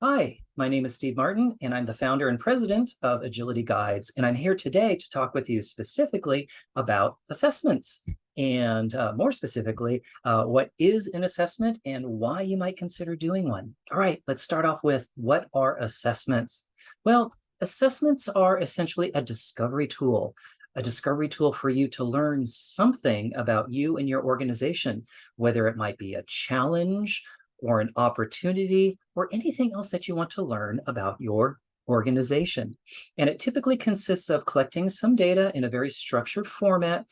Hi, my name is Steve Martin, and I'm the founder and president of Agility Guides. And I'm here today to talk with you specifically about assessments and more specifically, what is an assessment and why you might consider doing one. All right, let's start off with what are assessments? Well, assessments are essentially a discovery tool for you to learn something about you and your organization, whether it might be a challenge or an opportunity or anything else that you want to learn about your organization. And it typically consists of collecting some data in a very structured format,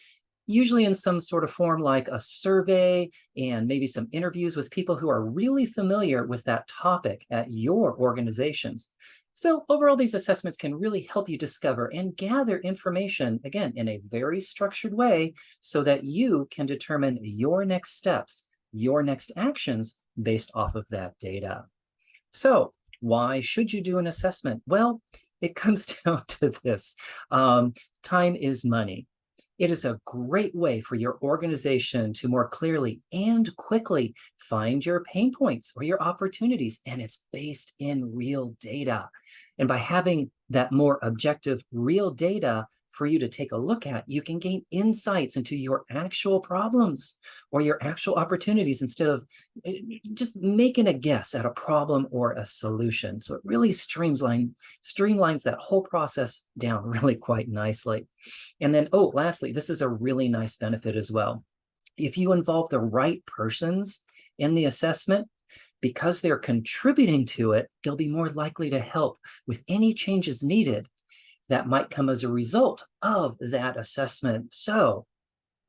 usually in some sort of form like a survey and maybe some interviews with people who are really familiar with that topic at your organizations. So overall, these assessments can really help you discover and gather information, again, in a very structured way so that you can determine your next steps, your next actions based off of that data. So why should you do an assessment? Well, it comes down to this. Time is money. It is a great way for your organization to more clearly and quickly find your pain points or your opportunities, and it's based in real data. And by having that more objective, real data for you to take a look at, you can gain insights into your actual problems or your actual opportunities instead of just making a guess at a problem or a solution. So it really streamlines that whole process down really quite nicely. And then, oh, lastly, this is a really nice benefit as well. If you involve the right persons in the assessment, because they're contributing to it, they'll be more likely to help with any changes needed that might come as a result of that assessment. So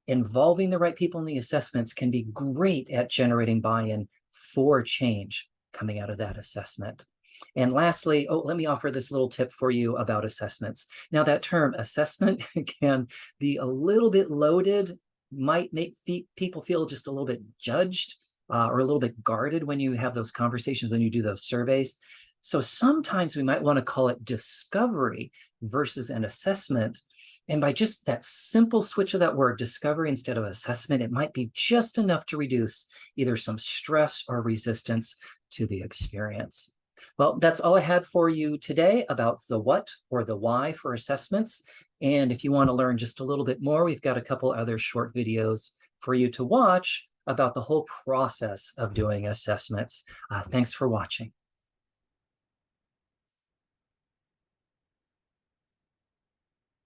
involving the right people in the assessments can be great at generating buy-in for change coming out of that assessment. And lastly, let me offer this little tip for you about assessments. Now, that term assessment can be a little bit loaded, might make people feel just a little bit judged or a little bit guarded when you have those conversations, when you do those surveys. So sometimes we might want to call it discovery versus an assessment. And by just that simple switch of that word, discovery instead of assessment, it might be just enough to reduce either some stress or resistance to the experience. Well, that's all I had for you today about the what or the why for assessments. And if you want to learn just a little bit more, we've got a couple other short videos for you to watch about the whole process of doing assessments. Thanks for watching.